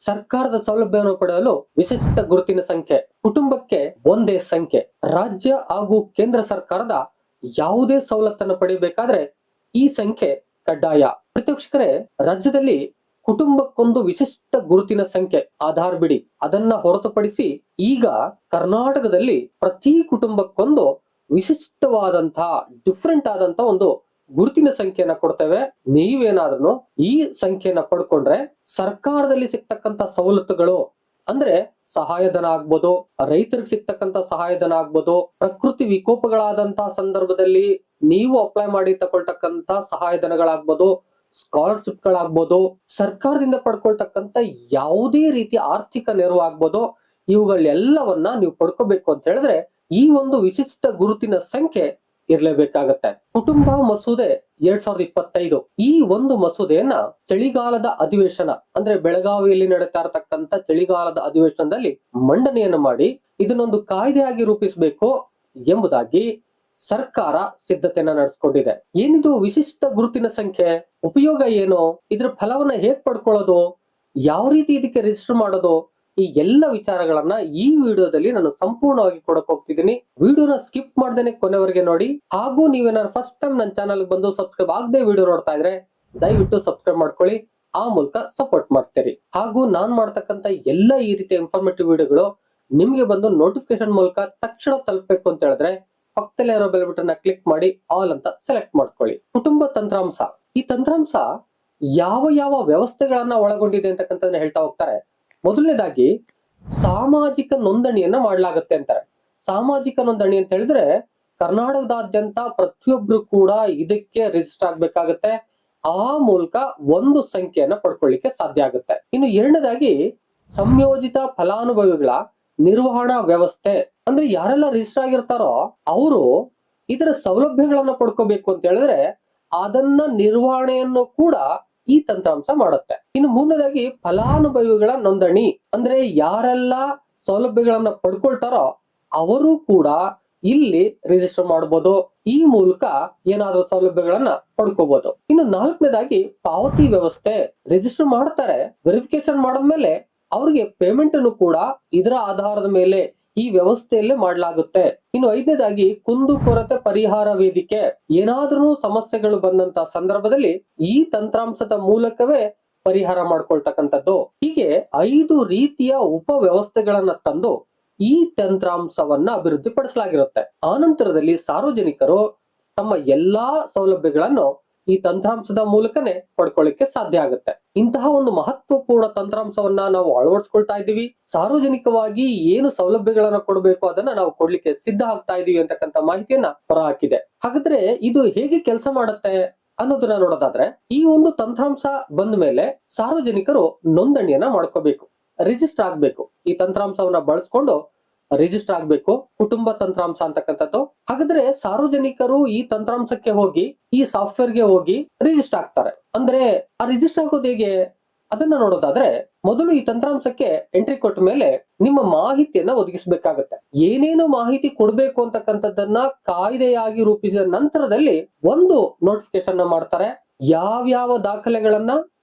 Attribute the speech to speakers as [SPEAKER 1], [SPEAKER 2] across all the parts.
[SPEAKER 1] ಸರ್ಕಾರದ ಸೌಲಭ್ಯವನ್ನು ಪಡೆಯಲು ವಿಶಿಷ್ಟ ಗುರುತಿನ ಸಂಖ್ಯೆ, ಕುಟುಂಬಕ್ಕೆ ಒಂದೇ ಸಂಖ್ಯೆ. ರಾಜ್ಯ ಹಾಗೂ ಕೇಂದ್ರ ಸರ್ಕಾರದ ಯಾವುದೇ ಸವಲತ್ತನ್ನು ಪಡೆಯಬೇಕಾದ್ರೆ ಈ ಸಂಖ್ಯೆ ಕಡ್ಡಾಯ. ಪ್ರತಿವೀಕ್ಷಕರೇ, ರಾಜ್ಯದಲ್ಲಿ ಕುಟುಂಬಕ್ಕೊಂದು ವಿಶಿಷ್ಟ ಗುರುತಿನ ಸಂಖ್ಯೆ ಆಧಾರ್ ಬಿಡಿ, ಅದನ್ನ ಹೊರತುಪಡಿಸಿ ಈಗ ಕರ್ನಾಟಕದಲ್ಲಿ ಪ್ರತಿ ಕುಟುಂಬಕ್ಕೊಂದು ವಿಶಿಷ್ಟವಾದಂತಹ ಡಿಫ್ರೆಂಟ್ ಆದಂತ ಒಂದು ಗುರುತಿನ ಸಂಖ್ಯೆಯನ್ನ ಕೊಡ್ತೇವೆ. ನೀವೇನಾದ್ರೂ ಈ ಸಂಖ್ಯೆಯನ್ನ ಪಡ್ಕೊಂಡ್ರೆ ಸರ್ಕಾರದಲ್ಲಿ ಸಿಗ್ತಕ್ಕಂತ ಸವಲತ್ತುಗಳು ಅಂದ್ರೆ ಸಹಾಯಧನ ಆಗ್ಬೋದು, ರೈತರಿಗೆ ಸಿಗ್ತಕ್ಕಂತ ಸಹಾಯಧನ ಆಗ್ಬೋದು, ಪ್ರಕೃತಿ ವಿಕೋಪಗಳಾದಂತಹ ಸಂದರ್ಭದಲ್ಲಿ ನೀವು ಅಪ್ಲೈ ಮಾಡಿ ತಗೊಳ್ತಕ್ಕಂತ ಸಹಾಯಧನಗಳಾಗ್ಬೋದು, ಸ್ಕಾಲರ್ಶಿಪ್ ಗಳಾಗ್ಬೋದು, ಸರ್ಕಾರದಿಂದ ಪಡ್ಕೊಳ್ತಕ್ಕಂತ ಯಾವುದೇ ರೀತಿಯ ಆರ್ಥಿಕ ನೆರವು ಆಗ್ಬೋದು, ಇವುಗಳೆಲ್ಲವನ್ನ ನೀವು ಪಡ್ಕೋಬೇಕು ಅಂತ ಹೇಳಿದ್ರೆ ಈ ಒಂದು ವಿಶಿಷ್ಟ ಗುರುತಿನ ಸಂಖ್ಯೆ ಇರ್ಲೇಬೇಕಾಗತ್ತೆ. ಕುಟುಂಬ ಮಸೂದೆ 2025 ಈ ಒಂದು ಮಸೂದೆಯನ್ನ ಚಳಿಗಾಲದ ಅಧಿವೇಶನ ಅಂದ್ರೆ ಬೆಳಗಾವಿಯಲ್ಲಿ ನಡೀತಾ ಇರತಕ್ಕಂತ ಚಳಿಗಾಲದ ಅಧಿವೇಶನದಲ್ಲಿ ಮಂಡನೆಯನ್ನ ಮಾಡಿ ಇದನ್ನೊಂದು ಕಾಯ್ದೆಯಾಗಿ ರೂಪಿಸಬೇಕು ಎಂಬುದಾಗಿ ಸರ್ಕಾರ ಸಿದ್ಧತೆಯನ್ನ ನಡೆಸಿಕೊಂಡಿದೆ. ಏನಿದು ವಿಶಿಷ್ಟ ಗುರುತಿನ ಸಂಖ್ಯೆ, ಉಪಯೋಗ ಏನು, ಇದ್ರ ಫಲವನ್ನ ಹೇಗ್ ಪಡ್ಕೊಳ್ಳೋದು, ಯಾವ ರೀತಿ ಇದಕ್ಕೆ ರಿಜಿಸ್ಟರ್ ಮಾಡೋದು, ಈ ಎಲ್ಲ ವಿಚಾರಗಳನ್ನ ಈ ವಿಡಿಯೋದಲ್ಲಿ ನಾನು ಸಂಪೂರ್ಣವಾಗಿ ಕೊಡಕ್ ಹೋಗ್ತಿದ್ದೀನಿ. ವಿಡಿಯೋನ ಸ್ಕಿಪ್ ಮಾಡ್ದೇನೆ ಕೊನೆವರೆಗೆ ನೋಡಿ. ಹಾಗೂ ನೀವೇನಾದ್ರು ಫಸ್ಟ್ ಟೈಮ್ ನನ್ನ ಚಾನಲ್ ಬಂದು ಸಬ್ಸ್ಕ್ರೈಬ್ ಆಗದೆ ವಿಡಿಯೋ ನೋಡ್ತಾ ಇದ್ರೆ ದಯವಿಟ್ಟು ಸಬ್ಸ್ಕ್ರೈಬ್ ಮಾಡ್ಕೊಳ್ಳಿ, ಆ ಮೂಲಕ ಸಪೋರ್ಟ್ ಮಾಡ್ತೀರಿ. ಹಾಗೂ ನಾನ್ ಮಾಡ್ತಕ್ಕಂತ ಎಲ್ಲ ಈ ರೀತಿಯ ಇನ್ಫಾರ್ಮೇಟಿವ್ ವಿಡಿಯೋಗಳು ನಿಮ್ಗೆ ಬಂದು ನೋಟಿಫಿಕೇಶನ್ ಮೂಲಕ ತಕ್ಷಣ ತಲುಪಬೇಕು ಅಂತ ಹೇಳಿದ್ರೆ ಪಕ್ಕದಲ್ಲೇ ಇರೋ ಬೆಲ್ ಬಟನ್ ಕ್ಲಿಕ್ ಮಾಡಿ ಆಲ್ ಅಂತ ಸೆಲೆಕ್ಟ್ ಮಾಡ್ಕೊಳ್ಳಿ. ಕುಟುಂಬ ತಂತ್ರಾಂಶ, ಈ ತಂತ್ರಾಂಶ ಯಾವ ಯಾವ ವ್ಯವಸ್ಥೆಗಳನ್ನ ಒಳಗೊಂಡಿದೆ ಅಂತಕ್ಕಂಥದ್ದನ್ನ ಹೇಳ್ತಾ ಹೋಗ್ತಾರೆ. ಮೊದಲನೇದಾಗಿ ಸಾಮಾಜಿಕ ನೋಂದಣಿಯನ್ನ ಮಾಡಲಾಗುತ್ತೆ ಅಂತಾರೆ. ಸಾಮಾಜಿಕ ನೋಂದಣಿ ಅಂತ ಹೇಳಿದ್ರೆ ಕರ್ನಾಟಕದಾದ್ಯಂತ ಪ್ರತಿಯೊಬ್ರು ಕೂಡ ಇದಕ್ಕೆ ರಿಜಿಸ್ಟರ್ ಆಗ್ಬೇಕಾಗತ್ತೆ. ಆ ಮೂಲಕ ಒಂದು ಸಂಖ್ಯೆಯನ್ನ ಪಡ್ಕೊಳ್ಳಿಕ್ಕೆ ಸಾಧ್ಯ ಆಗುತ್ತೆ. ಇನ್ನು ಎರಡನೇದಾಗಿ ಸಂಯೋಜಿತ ಫಲಾನುಭವಿಗಳ ನಿರ್ವಹಣಾ ವ್ಯವಸ್ಥೆ, ಅಂದ್ರೆ ಯಾರೆಲ್ಲ ರಿಜಿಸ್ಟರ್ ಆಗಿರ್ತಾರೋ ಅವರು ಇದರ ಸೌಲಭ್ಯಗಳನ್ನ ಪಡ್ಕೋಬೇಕು ಅಂತ ಹೇಳಿದ್ರೆ ಅದನ್ನ ನಿರ್ವಹಣೆಯನ್ನು ಕೂಡ ಈ ತಂತ್ರಾಂಶ ಮಾಡುತ್ತೆ. ಇನ್ನು ಮೂರನೇದಾಗಿ ಫಲಾನುಭವಿಗಳ ನೋಂದಣಿ, ಅಂದ್ರೆ ಯಾರೆಲ್ಲ ಸೌಲಭ್ಯಗಳನ್ನ ಪಡ್ಕೊಳ್ತಾರೋ ಅವರು ಕೂಡ ಇಲ್ಲಿ ರಿಜಿಸ್ಟರ್ ಮಾಡಬಹುದು. ಈ ಮೂಲಕ ಏನಾದ್ರೂ ಸೌಲಭ್ಯಗಳನ್ನ ಪಡ್ಕೋಬಹುದು. ಇನ್ನು ನಾಲ್ಕನೇದಾಗಿ ಪಾವತಿ ವ್ಯವಸ್ಥೆ, ರಿಜಿಸ್ಟರ್ ಮಾಡ್ತಾರೆ, ವೆರಿಫಿಕೇಶನ್ ಮಾಡಿದ್ಮೇಲೆ ಅವ್ರಿಗೆ ಪೇಮೆಂಟ್ ಅನ್ನು ಕೂಡ ಇದರ ಆಧಾರದ ಮೇಲೆ ಈ ವ್ಯವಸ್ಥೆಯಲ್ಲೇ ಮಾಡಲಾಗುತ್ತೆ. ಇನ್ನು ಐದನೇದಾಗಿ ಕುಂದುಕೊರತೆ ಪರಿಹಾರ ವೇದಿಕೆ, ಏನಾದ್ರೂ ಸಮಸ್ಯೆಗಳು ಬಂದಂತ ಸಂದರ್ಭದಲ್ಲಿ ಈ ತಂತ್ರಾಂಶದ ಮೂಲಕವೇ ಪರಿಹಾರ ಮಾಡ್ಕೊಳ್ತಕ್ಕಂಥದ್ದು. ಹೀಗೆ 5 ರೀತಿಯ ಉಪ ವ್ಯವಸ್ಥೆಗಳನ್ನ ತಂದು ಈ ತಂತ್ರಾಂಶವನ್ನ ಅಭಿವೃದ್ಧಿ ಪಡಿಸಲಾಗಿರುತ್ತೆ. ಆನಂತರದಲ್ಲಿ ಸಾರ್ವಜನಿಕರು ತಮ್ಮ ಎಲ್ಲಾ ಸೌಲಭ್ಯಗಳನ್ನು ಈ ತಂತ್ರಾಂಶದ ಮೂಲಕನೇ ಪಡ್ಕೊಳ್ಳಿಕ್ಕೆ ಸಾಧ್ಯ ಆಗುತ್ತೆ. ಇಂತಹ ಒಂದು ಮಹತ್ವಪೂರ್ಣ ತಂತ್ರಾಂಶವನ್ನ ನಾವು ಅಳವಡಿಸ್ಕೊಳ್ತಾ ಇದ್ದೀವಿ. ಸಾರ್ವಜನಿಕವಾಗಿ ಏನು ಸೌಲಭ್ಯಗಳನ್ನ ಕೊಡಬೇಕು ಅದನ್ನ ನಾವು ಕೊಡ್ಲಿಕ್ಕೆ ಸಿದ್ಧ ಆಗ್ತಾ ಇದೀವಿ ಅಂತಕ್ಕಂಥ ಮಾಹಿತಿಯನ್ನ ಹೊರಹಾಕಿದೆ. ಹಾಗಾದ್ರೆ ಇದು ಹೇಗೆ ಕೆಲಸ ಮಾಡುತ್ತೆ ಅನ್ನೋದನ್ನ ನೋಡೋದಾದ್ರೆ, ಈ ಒಂದು ತಂತ್ರಾಂಶ ಬಂದ ಮೇಲೆ ಸಾರ್ವಜನಿಕರು ನೋಂದಣಿಯನ್ನ ಮಾಡ್ಕೋಬೇಕು, ರಿಜಿಸ್ಟರ್ ಆಗ್ಬೇಕು. ಈ ತಂತ್ರಾಂಶವನ್ನ ಬಳಸ್ಕೊಂಡು ರಿಜಿಸ್ಟರ್ ಆಗ್ಬೇಕು, ಕುಟುಂಬ ತಂತ್ರಾಂಶ ಅಂತಕ್ಕಂಥದ್ದು. ಹಾಗಾದ್ರೆ ಸಾರ್ವಜನಿಕರು ಈ ತಂತ್ರಾಂಶಕ್ಕೆ ಹೋಗಿ ಈ ಸಾಫ್ಟ್ವೇರ್ ಗೆ ಹೋಗಿ ರಿಜಿಸ್ಟರ್ ಆಗ್ತಾರೆ. ಅಂದ್ರೆ ಆ ರಿಜಿಸ್ಟರ್ ಆಗೋದು ಹೇಗೆ ಅದನ್ನ ನೋಡೋದಾದ್ರೆ, ಮೊದಲು ಈ ತಂತ್ರಾಂಶಕ್ಕೆ ಎಂಟ್ರಿ ಕೊಟ್ಟ ಮೇಲೆ ನಿಮ್ಮ ಮಾಹಿತಿಯನ್ನ ಒದಗಿಸಬೇಕಾಗತ್ತೆ. ಏನೇನು ಮಾಹಿತಿ ಕೊಡ್ಬೇಕು ಅಂತಕ್ಕಂಥದ್ದನ್ನ ಕಾಯ್ದೆಯಾಗಿ ರೂಪಿಸಿದ ನಂತರದಲ್ಲಿ ಒಂದು ನೋಟಿಫಿಕೇಶನ್ ಮಾಡ್ತಾರೆ. ಯಾವ್ಯಾವ ದಾಖಲೆಗಳನ್ನ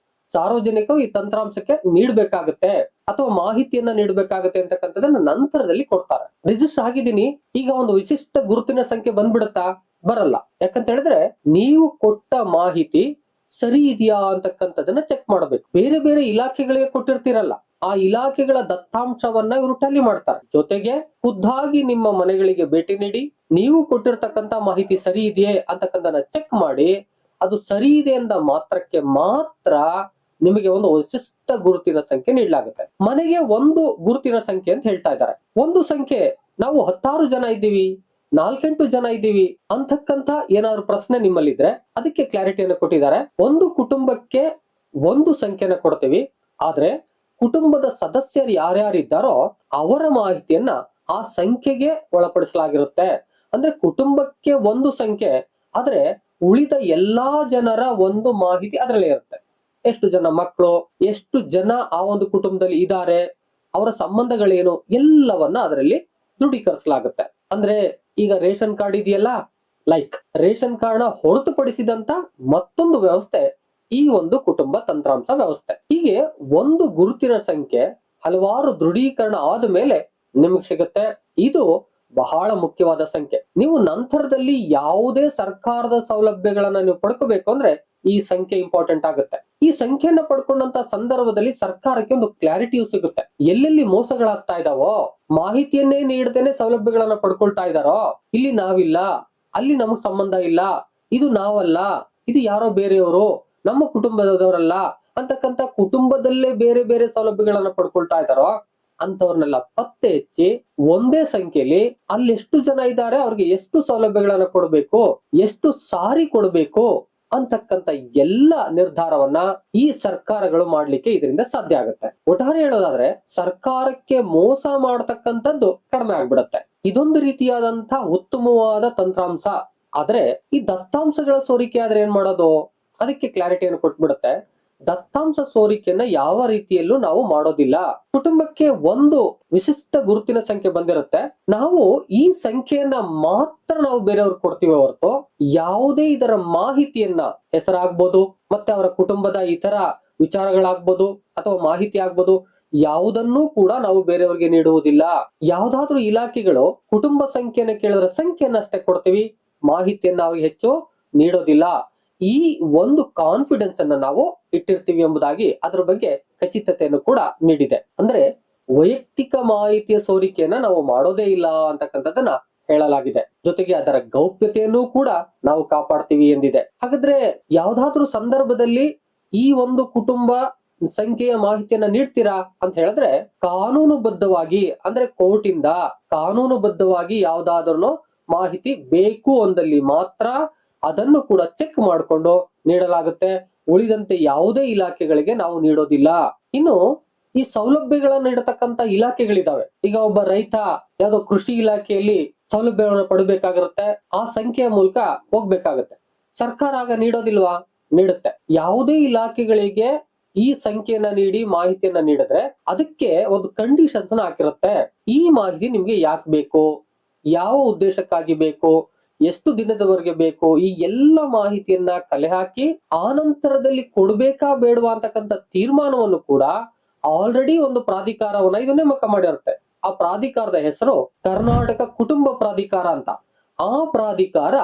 [SPEAKER 1] ಸಾರ್ವಜನಿಕರು ಈ ತಂತ್ರಾಂಶಕ್ಕೆ ನೀಡಬೇಕಾಗುತ್ತೆ ಅಥವಾ ಮಾಹಿತಿಯನ್ನ ನೀಡಬೇಕಾಗುತ್ತೆ ಅಂತಕ್ಕಂಥದ್ದನ್ನ ನಂತರದಲ್ಲಿ ಕೊಡ್ತಾರೆ. ರಿಜಿಸ್ಟರ್ ಆಗಿದ್ದೀನಿ, ಈಗ ಒಂದು ವಿಶಿಷ್ಟ ಗುರುತಿನ ಸಂಖ್ಯೆ ಬಂದ್ಬಿಡುತ್ತಾ? ಬರಲ್ಲ. ಯಾಕಂತ ಹೇಳಿದ್ರೆ ನೀವು ಕೊಟ್ಟ ಮಾಹಿತಿ ಸರಿ ಇದೆಯಾ ಅಂತಕ್ಕಂಥದ್ದನ್ನ ಚೆಕ್ ಮಾಡಬೇಕು. ಬೇರೆ ಬೇರೆ ಇಲಾಖೆಗಳಿಗೆ ಕೊಟ್ಟಿರ್ತೀರಲ್ಲ, ಆ ಇಲಾಖೆಗಳ ದತ್ತಾಂಶವನ್ನ ಇವರು ಟ್ಯಾಲಿ ಮಾಡ್ತಾರೆ. ಜೊತೆಗೆ ಖುದ್ದಾಗಿ ನಿಮ್ಮ ಮನೆಗಳಿಗೆ ಭೇಟಿ ನೀಡಿ ನೀವು ಕೊಟ್ಟಿರ್ತಕ್ಕಂಥ ಮಾಹಿತಿ ಸರಿ ಇದೆಯೇ ಅಂತಕ್ಕಂಥದ್ದನ್ನ ಚೆಕ್ ಮಾಡಿ ಅದು ಸರಿ ಇದೆ ಎಂದ ಮಾತ್ರಕ್ಕೆ ಮಾತ್ರ ನಿಮಗೆ ಒಂದು ವಿಶಿಷ್ಟ ಗುರುತಿನ ಸಂಖ್ಯೆ ನೀಡಲಾಗುತ್ತೆ. ಮನೆಗೆ ಒಂದು ಗುರುತಿನ ಸಂಖ್ಯೆ ಅಂತ ಹೇಳ್ತಾ ಇದ್ದಾರೆ. ಒಂದು ಸಂಖ್ಯೆ, ನಾವು 16 ಜನ ಇದ್ದೀವಿ, 4-8 ಜನ ಇದ್ದೀವಿ ಅಂತಕ್ಕಂತ ಏನಾದ್ರು ಪ್ರಶ್ನೆ ನಿಮ್ಮಲ್ಲಿದ್ರೆ ಅದಕ್ಕೆ ಕ್ಲಾರಿಟಿಯನ್ನು ಕೊಟ್ಟಿದ್ದಾರೆ. ಒಂದು ಕುಟುಂಬಕ್ಕೆ ಒಂದು ಸಂಖ್ಯೆನ ಕೊಡ್ತೀವಿ, ಆದ್ರೆ ಕುಟುಂಬದ ಸದಸ್ಯರು ಯಾರ್ಯಾರಿದ್ದಾರೋ ಅವರ ಮಾಹಿತಿಯನ್ನ ಆ ಸಂಖ್ಯೆಗೆ ಒಳಪಡಿಸಲಾಗಿರುತ್ತೆ. ಅಂದ್ರೆ ಕುಟುಂಬಕ್ಕೆ ಒಂದು ಸಂಖ್ಯೆ, ಆದ್ರೆ ಉಳಿದ ಎಲ್ಲಾ ಜನರ ಒಂದು ಮಾಹಿತಿ ಅದರಲ್ಲೇ ಇರುತ್ತೆ. ಎಷ್ಟು ಜನ ಮಕ್ಕಳು, ಎಷ್ಟು ಜನ ಆ ಒಂದು ಕುಟುಂಬದಲ್ಲಿ ಇದ್ದಾರೆ, ಅವರ ಸಂಬಂಧಗಳೇನು, ಎಲ್ಲವನ್ನ ಅದರಲ್ಲಿ ದೃಢೀಕರಿಸಲಾಗುತ್ತೆ. ಅಂದ್ರೆ ಈಗ ರೇಷನ್ ಕಾರ್ಡ್ ಇದೆಯಲ್ಲ, ಲೈಕ್ ರೇಷನ್ ಕಾರ್ಡ್ ನ ಹೊರತುಪಡಿಸಿದಂತ ಮತ್ತೊಂದು ವ್ಯವಸ್ಥೆ ಈ ಒಂದು ಕುಟುಂಬ ತಂತ್ರಾಂಶ ವ್ಯವಸ್ಥೆ. ಹೀಗೆ ಒಂದು ಗುರುತಿನ ಸಂಖ್ಯೆ ಹಲವಾರು ದೃಢೀಕರಣ ಆದ ಮೇಲೆ ನಿಮ್ಗೆ ಸಿಗುತ್ತೆ. ಇದು ಬಹಳ ಮುಖ್ಯವಾದ ಸಂಖ್ಯೆ. ನೀವು ನಂತರದಲ್ಲಿ ಯಾವುದೇ ಸರ್ಕಾರದ ಸೌಲಭ್ಯಗಳನ್ನ ನೀವು ಪಡ್ಕೋಬೇಕು ಅಂದ್ರೆ ಈ ಸಂಖ್ಯೆ ಇಂಪಾರ್ಟೆಂಟ್ ಆಗುತ್ತೆ. ಈ ಸಂಖ್ಯೆಯನ್ನ ಪಡ್ಕೊಂಡಂತ ಸಂದರ್ಭದಲ್ಲಿ ಸರ್ಕಾರಕ್ಕೆ ಒಂದು ಕ್ಲಾರಿಟಿಯು ಸಿಗುತ್ತೆ. ಎಲ್ಲೆಲ್ಲಿ ಮೋಸಗಳಾಗ್ತಾ ಇದಾವೋ, ಮಾಹಿತಿಯನ್ನೇ ನೀಡದೇನೆ ಸೌಲಭ್ಯಗಳನ್ನ ಪಡ್ಕೊಳ್ತಾ ಇದಾರೋ, ಇಲ್ಲಿ ನಾವಿಲ್ಲ, ಅಲ್ಲಿ ನಮಗ್ ಸಂಬಂಧ ಇಲ್ಲ, ಇದು ನಾವಲ್ಲ, ಇದು ಯಾರೋ ಬೇರೆಯವರು, ನಮ್ಮ ಕುಟುಂಬದವರಲ್ಲ ಅಂತಕ್ಕಂತ ಕುಟುಂಬದಲ್ಲೇ ಬೇರೆ ಬೇರೆ ಸೌಲಭ್ಯಗಳನ್ನ ಪಡ್ಕೊಳ್ತಾ ಇದಾರೋ ಅಂತವ್ರನ್ನೆಲ್ಲ ಪತ್ತೆ ಹಚ್ಚಿ ಒಂದೇ ಸಂಖ್ಯೆಯಲ್ಲಿ ಅಲ್ಲಿ ಎಷ್ಟು ಜನ ಇದ್ದಾರೆ, ಅವ್ರಿಗೆ ಎಷ್ಟು ಸೌಲಭ್ಯಗಳನ್ನ ಕೊಡಬೇಕು, ಎಷ್ಟು ಸಾರಿ ಕೊಡಬೇಕು ಅಂತಕ್ಕಂತ ಎಲ್ಲ ನಿರ್ಧಾರವನ್ನ ಈ ಸರ್ಕಾರಗಳು ಮಾಡ್ಲಿಕ್ಕೆ ಇದರಿಂದ ಸಾಧ್ಯ ಆಗುತ್ತೆ. ಒಟ್ಟಾರೆ ಹೇಳೋದಾದ್ರೆ ಸರ್ಕಾರಕ್ಕೆ ಮೋಸ ಮಾಡತಕ್ಕಂಥದ್ದು ಕಡಿಮೆ ಆಗ್ಬಿಡತ್ತೆ. ಇದೊಂದು ರೀತಿಯಾದಂತಹ ಉತ್ತಮವಾದ ತಂತ್ರಾಂಶ. ಆದ್ರೆ ಈ ದತ್ತಾಂಶಗಳ ಸೋರಿಕೆ ಆದ್ರೆ ಏನ್ ಮಾಡೋದು, ಅದಕ್ಕೆ ಕ್ಲಾರಿಟಿಯನ್ನು ಕೊಟ್ಬಿಡುತ್ತೆ. ದತ್ತಾಂಶ ಸೋರಿಕೆಯನ್ನ ಯಾವ ರೀತಿಯಲ್ಲೂ ನಾವು ಮಾಡೋದಿಲ್ಲ. ಕುಟುಂಬಕ್ಕೆ ಒಂದು ವಿಶಿಷ್ಟ ಗುರುತಿನ ಸಂಖ್ಯೆ ಬಂದಿರುತ್ತೆ, ನಾವು ಈ ಸಂಖ್ಯೆಯನ್ನ ಮಾತ್ರ ನಾವು ಬೇರೆಯವ್ರಿಗೆ ಕೊಡ್ತೀವಿ ಹೊರತು ಯಾವುದೇ ಇದರ ಮಾಹಿತಿಯನ್ನ, ಹೆಸರಾಗ್ಬೋದು ಮತ್ತೆ ಅವರ ಕುಟುಂಬದ ಇತರ ವಿಚಾರಗಳಾಗ್ಬೋದು ಅಥವಾ ಮಾಹಿತಿ ಆಗ್ಬೋದು, ಯಾವುದನ್ನೂ ಕೂಡ ನಾವು ಬೇರೆಯವ್ರಿಗೆ ನೀಡುವುದಿಲ್ಲ. ಯಾವ್ದಾದ್ರೂ ಇಲಾಖೆಗಳು ಕುಟುಂಬ ಸಂಖ್ಯೆಯನ್ನ ಕೇಳಿದ್ರೆ ಸಂಖ್ಯೆಯನ್ನಷ್ಟೇ ಕೊಡ್ತೀವಿ, ಮಾಹಿತಿಯನ್ನ ಅವ್ರಿಗೆ ಹೆಚ್ಚು ನೀಡೋದಿಲ್ಲ. ಈ ಒಂದು ಕಾನ್ಫಿಡೆನ್ಸ್ ಅನ್ನ ನಾವು ಇಟ್ಟಿರ್ತೀವಿ ಎಂಬುದಾಗಿ ಅದರ ಬಗ್ಗೆ ಖಚಿತತೆಯನ್ನು ಕೂಡ ನೀಡಿದೆ. ಅಂದ್ರೆ ವೈಯಕ್ತಿಕ ಮಾಹಿತಿಯ ಸೋರಿಕೆಯನ್ನ ನಾವು ಮಾಡೋದೇ ಇಲ್ಲ ಅಂತಕ್ಕಂಥದ್ದನ್ನ ಹೇಳಲಾಗಿದೆ. ಜೊತೆಗೆ ಅದರ ಗೌಪ್ಯತೆಯನ್ನು ಕೂಡ ನಾವು ಕಾಪಾಡ್ತೀವಿ ಎಂದಿದೆ. ಹಾಗಾದ್ರೆ ಯಾವ್ದಾದ್ರೂ ಸಂದರ್ಭದಲ್ಲಿ ಈ ಒಂದು ಕುಟುಂಬ ಸಂಖ್ಯೆಯ ಮಾಹಿತಿಯನ್ನ ನೀಡ್ತೀರಾ ಅಂತ ಹೇಳಿದ್ರೆ ಕಾನೂನುಬದ್ಧವಾಗಿ, ಅಂದ್ರೆ ಕೋರ್ಟ್ ಇಂದ ಕಾನೂನುಬದ್ಧವಾಗಿ ಯಾವ್ದಾದ್ರೂ ಮಾಹಿತಿ ಬೇಕು ಅಂದಲ್ಲಿ ಮಾತ್ರ ಅದನ್ನು ಕೂಡ ಚೆಕ್ ಮಾಡಿಕೊಂಡು ನೀಡಲಾಗುತ್ತೆ. ಉಳಿದಂತೆ ಯಾವುದೇ ಇಲಾಖೆಗಳಿಗೆ ನಾವು ನೀಡೋದಿಲ್ಲ. ಇನ್ನು ಈ ಸೌಲಭ್ಯಗಳನ್ನು ನೀಡತಕ್ಕಂತ ಇಲಾಖೆಗಳಿದಾವೆ. ಈಗ ಒಬ್ಬ ರೈತ ಯಾವ್ದೋ ಕೃಷಿ ಇಲಾಖೆಯಲ್ಲಿ ಸೌಲಭ್ಯವನ್ನು ಪಡಬೇಕಾಗಿರುತ್ತೆ, ಆ ಸಂಖ್ಯೆಯ ಮೂಲಕ ಹೋಗ್ಬೇಕಾಗತ್ತೆ. ಸರ್ಕಾರ ಆಗ ನೀಡೋದಿಲ್ವಾ? ನೀಡುತ್ತೆ. ಯಾವುದೇ ಇಲಾಖೆಗಳಿಗೆ ಈ ಸಂಖ್ಯೆಯನ್ನ ನೀಡಿ ಮಾಹಿತಿಯನ್ನ ನೀಡಿದ್ರೆ ಅದಕ್ಕೆ ಒಂದು ಕಂಡೀಷನ್ಸ್ ಹಾಕಿರುತ್ತೆ. ಈ ಮಾಹಿತಿ ನಿಮ್ಗೆ ಯಾಕೆ ಬೇಕು, ಯಾವ ಉದ್ದೇಶಕ್ಕಾಗಿ ಬೇಕು, ಎಷ್ಟು ದಿನದವರೆಗೆ ಬೇಕು, ಈ ಎಲ್ಲ ಮಾಹಿತಿಯನ್ನ ಕಲೆ ಹಾಕಿ ಆನಂತರದಲ್ಲಿ ಕೊಡ್ಬೇಕಾ ಬೇಡವಾ ಅಂತಕ್ಕಂಥ ತೀರ್ಮಾನವನ್ನು ಕೂಡ ಆಲ್ರೆಡಿ ಒಂದು ಪ್ರಾಧಿಕಾರವನ್ನ ಇದು ನೇಮಕ ಮಾಡಿರುತ್ತೆ. ಆ ಪ್ರಾಧಿಕಾರದ ಹೆಸರು ಕರ್ನಾಟಕ ಕುಟುಂಬ ಪ್ರಾಧಿಕಾರ ಅಂತ. ಆ ಪ್ರಾಧಿಕಾರ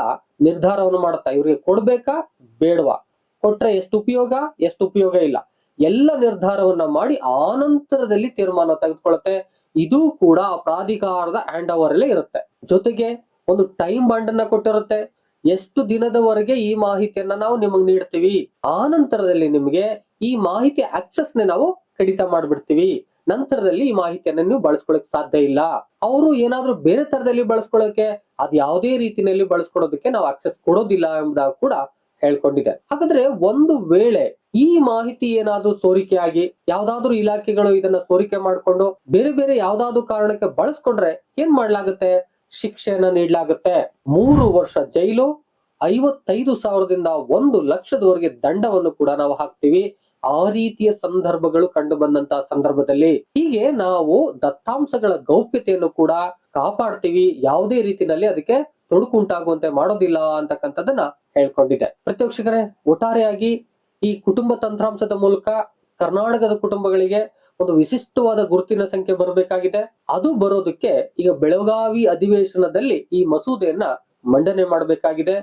[SPEAKER 1] ನಿರ್ಧಾರವನ್ನು ಮಾಡುತ್ತಾ ಇವ್ರಿಗೆ ಕೊಡ್ಬೇಕಾ ಬೇಡವಾ, ಕೊಟ್ರೆ ಎಷ್ಟು ಉಪಯೋಗ, ಎಷ್ಟು ಉಪಯೋಗ ಇಲ್ಲ, ಎಲ್ಲ ನಿರ್ಧಾರವನ್ನ ಮಾಡಿ ಆನಂತರದಲ್ಲಿ ತೀರ್ಮಾನ ತೆಗೆದುಕೊಳ್ಳುತ್ತೆ. ಇದು ಕೂಡ ಪ್ರಾಧಿಕಾರದ ಹ್ಯಾಂಡ್ ಓವರ್ ಅಲ್ಲೇ ಇರುತ್ತೆ. ಜೊತೆಗೆ ಒಂದು ಟೈಮ್ ಬಾಂಡ್ ಅನ್ನ ಕೊಟ್ಟಿರುತ್ತೆ. ಎಷ್ಟು ದಿನದವರೆಗೆ ಈ ಮಾಹಿತಿಯನ್ನ ನಾವು ನಿಮಗೆ ನೀಡ್ತೀವಿ, ಆ ನಂತರದಲ್ಲಿ ನಿಮಗೆ ಈ ಮಾಹಿತಿ ಆಕ್ಸೆಸ್ ನಾವು ಕಡಿತ ಮಾಡ್ಬಿಡ್ತೀವಿ, ನಂತರದಲ್ಲಿ ಈ ಮಾಹಿತಿಯನ್ನ ನೀವು ಬಳಸ್ಕೊಳಕ್ ಸಾಧ್ಯ ಇಲ್ಲ. ಅವರು ಏನಾದ್ರೂ ಬೇರೆ ತರದಲ್ಲಿ ಬಳಸ್ಕೊಳ್ಳೋಕೆ, ಅದ್ ಯಾವುದೇ ರೀತಿಯಲ್ಲಿ ಬಳಸ್ಕೊಳೋದಕ್ಕೆ ನಾವು ಆಕ್ಸೆಸ್ ಕೊಡೋದಿಲ್ಲ ಎಂಬುದಾಗಿ ಕೂಡ ಹೇಳ್ಕೊಂಡಿದೆ. ಹಾಗಾದ್ರೆ ಒಂದು ವೇಳೆ ಈ ಮಾಹಿತಿ ಏನಾದ್ರೂ ಸೋರಿಕೆ ಆಗಿ ಯಾವ್ದಾದ್ರು ಇಲಾಖೆಗಳು ಇದನ್ನ ಸೋರಿಕೆ ಮಾಡ್ಕೊಂಡು ಬೇರೆ ಬೇರೆ ಯಾವ್ದಾದ್ರು ಕಾರಣಕ್ಕೆ ಬಳಸ್ಕೊಂಡ್ರೆ ಏನ್ ಮಾಡ್ಲಾಗುತ್ತೆ? ಶಿಕ್ಷೆಯನ್ನ ನೀಡಲಾಗುತ್ತೆ. 3 ವರ್ಷ ಜೈಲು, 55,000ದಿಂದ 1 ಲಕ್ಷದವರೆಗೆ ದಂಡವನ್ನು ಕೂಡ ನಾವು ಹಾಕ್ತಿವಿ. ಆ ರೀತಿಯ ಸಂದರ್ಭಗಳು ಕಂಡು ಬಂದಂತಹ ಸಂದರ್ಭದಲ್ಲಿ ಹೀಗೆ ನಾವು ದತ್ತಾಂಶಗಳ ಗೌಪ್ಯತೆಯನ್ನು ಕೂಡ ಕಾಪಾಡ್ತೀವಿ. ಯಾವುದೇ ರೀತಿಯಲ್ಲಿ ಅದಕ್ಕೆ ತೊಡಕುಂಟಾಗುವಂತೆ ಮಾಡೋದಿಲ್ಲ ಅಂತಕ್ಕಂಥದ್ದನ್ನ ಹೇಳ್ಕೊಂಡಿದೆ. ಪ್ರತಿವೀಕ್ಷಕರೇ, ಒಟ್ಟಾರೆಯಾಗಿ ಈ ಕುಟುಂಬ ತಂತ್ರಾಂಶದ ಮೂಲಕ ಕರ್ನಾಟಕದ ಕುಟುಂಬಗಳಿಗೆ ಒಂದು ವಿಶಿಷ್ಟವಾದ ಗುರುತಿನ ಸಂಖ್ಯೆ ಬರಬೇಕಾಗಿದೆ. ಅದು ಬರೋದಕ್ಕೆ ಈಗ ಬೆಳಗಾವಿ ಅಧಿವೇಶನದಲ್ಲಿ ಈ ಮಸೂದೆಯನ್ನ ಮಂಡನೆ ಮಾಡಬೇಕಾಗಿದೆ.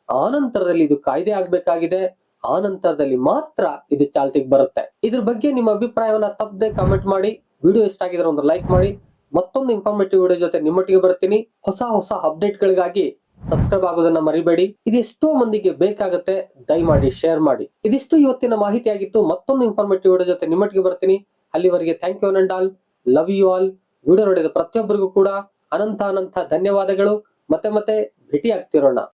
[SPEAKER 1] ಆನಂತರದಲ್ಲಿ ಇದು ಕಾಯ್ದೆ ಆಗ್ಬೇಕಾಗಿದೆ. ಆನಂತರದಲ್ಲಿ ಮಾತ್ರ ಇದು ಚಾಲ್ತಿಗೆ ಬರುತ್ತೆ. ಇದ್ರ ಬಗ್ಗೆ ನಿಮ್ಮ ಅಭಿಪ್ರಾಯವನ್ನ ತಪ್ಪದೆ ಕಾಮೆಂಟ್ ಮಾಡಿ. ವಿಡಿಯೋ ಇಷ್ಟ ಆಗಿದ್ರೆ ಒಂದು ಲೈಕ್ ಮಾಡಿ. ಮತ್ತೊಂದು ಇನ್ಫಾರ್ಮೇಟಿವ್ ವಿಡಿಯೋ ಜೊತೆ ನಿಮ್ಮೊಟ್ಟಿಗೆ ಬರ್ತೀನಿ. ಹೊಸ ಅಪ್ಡೇಟ್ ಗಳಿಗಾಗಿ ಸಬ್ಸ್ಕ್ರೈಬ್ ಆಗೋದನ್ನ ಮರಿಬೇಡಿ. ಇದೆಷ್ಟೋ ಮಂದಿಗೆ ಬೇಕಾಗುತ್ತೆ, ದಯಮಾಡಿ ಶೇರ್ ಮಾಡಿ. ಇದಿಷ್ಟು ಇವತ್ತಿನ ಮಾಹಿತಿ ಆಗಿತ್ತು. ಮತ್ತೊಂದು ಇನ್ಫಾರ್ಮೇಟಿವ್ ವಿಡಿಯೋ ಜೊತೆ ನಿಮ್ಮೊಟ್ಟಿಗೆ ಬರ್ತೀನಿ. ಅಲ್ಲಿವರೆಗೆ thank you and all, love you all. Video ನೋಡಿದ ಪ್ರತಿಯೊಬ್ಬರಿಗೂ ಕೂಡ ಅನಂತ ಧನ್ಯವಾದಗಳು. ಮತ್ತೆ ಭೇಟಿ ಆಗ್ತಿರೋಣ.